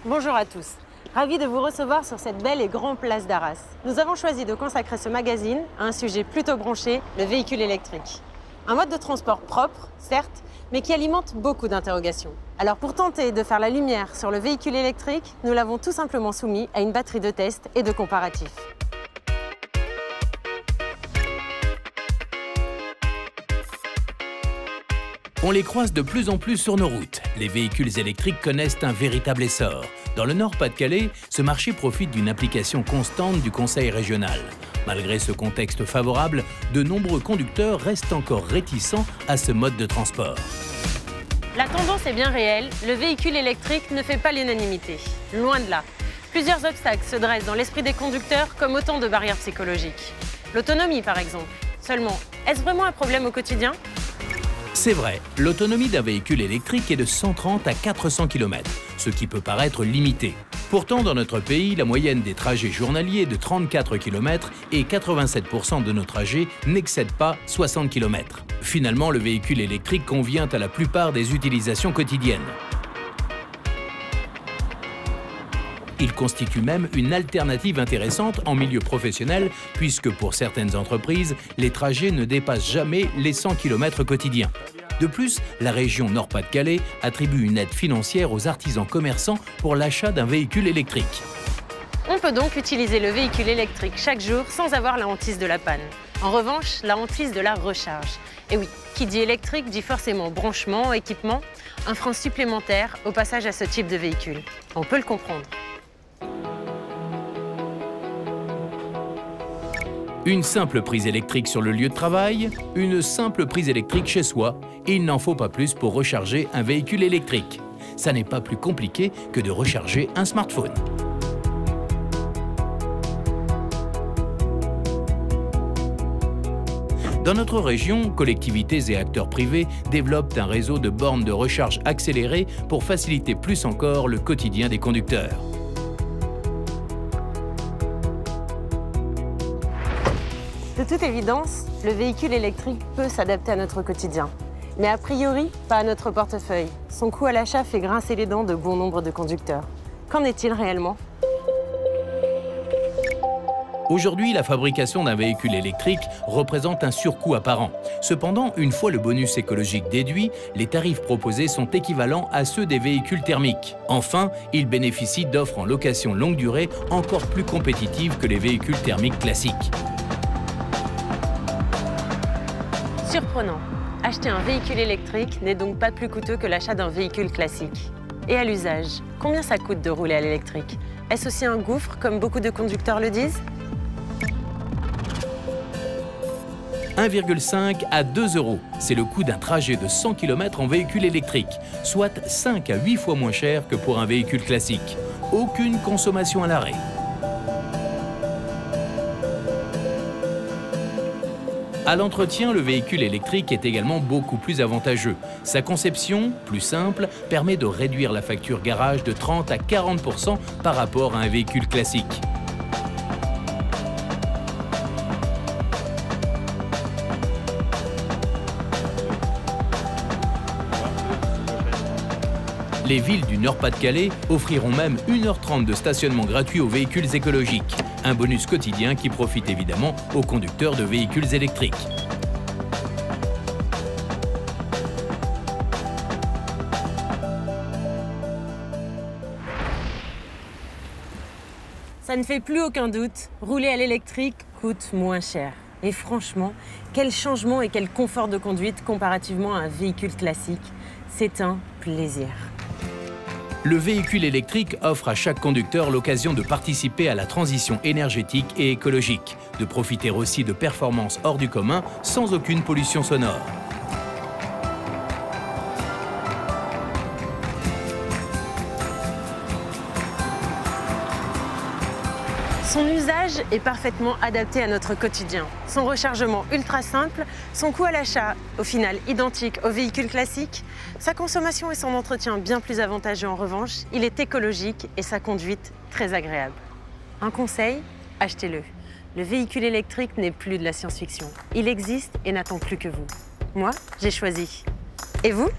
Bonjour à tous. Ravi de vous recevoir sur cette belle et grande place d'Arras. Nous avons choisi de consacrer ce magazine à un sujet plutôt branché, le véhicule électrique. Un mode de transport propre, certes, mais qui alimente beaucoup d'interrogations. Alors pour tenter de faire la lumière sur le véhicule électrique, nous l'avons tout simplement soumis à une batterie de tests et de comparatifs. On les croise de plus en plus sur nos routes. Les véhicules électriques connaissent un véritable essor. Dans le Nord-Pas-de-Calais, ce marché profite d'une application constante du Conseil régional. Malgré ce contexte favorable, de nombreux conducteurs restent encore réticents à ce mode de transport. La tendance est bien réelle, le véhicule électrique ne fait pas l'unanimité. Loin de là. Plusieurs obstacles se dressent dans l'esprit des conducteurs comme autant de barrières psychologiques. L'autonomie par exemple. Seulement, est-ce vraiment un problème au quotidien ? C'est vrai, l'autonomie d'un véhicule électrique est de 130 à 400 km, ce qui peut paraître limité. Pourtant, dans notre pays, la moyenne des trajets journaliers est de 34 km et 87% de nos trajets n'excèdent pas 60 km. Finalement, le véhicule électrique convient à la plupart des utilisations quotidiennes. Il constitue même une alternative intéressante en milieu professionnel puisque pour certaines entreprises, les trajets ne dépassent jamais les 100 km quotidiens. De plus, la région Nord-Pas-de-Calais attribue une aide financière aux artisans commerçants pour l'achat d'un véhicule électrique. On peut donc utiliser le véhicule électrique chaque jour sans avoir la hantise de la panne. En revanche, la hantise de la recharge. Et oui, qui dit électrique dit forcément branchement, équipement, un frein supplémentaire au passage à ce type de véhicule. On peut le comprendre. Une simple prise électrique sur le lieu de travail, une simple prise électrique chez soi, et il n'en faut pas plus pour recharger un véhicule électrique. Ça n'est pas plus compliqué que de recharger un smartphone. Dans notre région, collectivités et acteurs privés développent un réseau de bornes de recharge accélérées pour faciliter plus encore le quotidien des conducteurs. De toute évidence, le véhicule électrique peut s'adapter à notre quotidien. Mais a priori, pas à notre portefeuille. Son coût à l'achat fait grincer les dents de bon nombre de conducteurs. Qu'en est-il réellement ? Aujourd'hui, la fabrication d'un véhicule électrique représente un surcoût apparent. Cependant, une fois le bonus écologique déduit, les tarifs proposés sont équivalents à ceux des véhicules thermiques. Enfin, ils bénéficient d'offres en location longue durée encore plus compétitives que les véhicules thermiques classiques. Surprenant. Acheter un véhicule électrique n'est donc pas plus coûteux que l'achat d'un véhicule classique. Et à l'usage, combien ça coûte de rouler à l'électrique? Est-ce aussi un gouffre, comme beaucoup de conducteurs le disent? 1,5 à 2 €, c'est le coût d'un trajet de 100 km en véhicule électrique, soit 5 à 8 fois moins cher que pour un véhicule classique. Aucune consommation à l'arrêt. À l'entretien, le véhicule électrique est également beaucoup plus avantageux. Sa conception, plus simple, permet de réduire la facture garage de 30 à 40% par rapport à un véhicule classique. Les villes du Nord-Pas-de-Calais offriront même 1h30 de stationnement gratuit aux véhicules écologiques. Un bonus quotidien qui profite évidemment aux conducteurs de véhicules électriques. Ça ne fait plus aucun doute, rouler à l'électrique coûte moins cher. Et franchement, quel changement et quel confort de conduite comparativement à un véhicule classique. C'est un plaisir. Le véhicule électrique offre à chaque conducteur l'occasion de participer à la transition énergétique et écologique, de profiter aussi de performances hors du commun sans aucune pollution sonore. Son usage est parfaitement adapté à notre quotidien. Son rechargement ultra simple, son coût à l'achat au final identique au véhicule classique, sa consommation et son entretien bien plus avantageux en revanche, il est écologique et sa conduite très agréable. Un conseil, achetez-le. Le véhicule électrique n'est plus de la science-fiction. Il existe et n'attend plus que vous. Moi, j'ai choisi. Et vous ?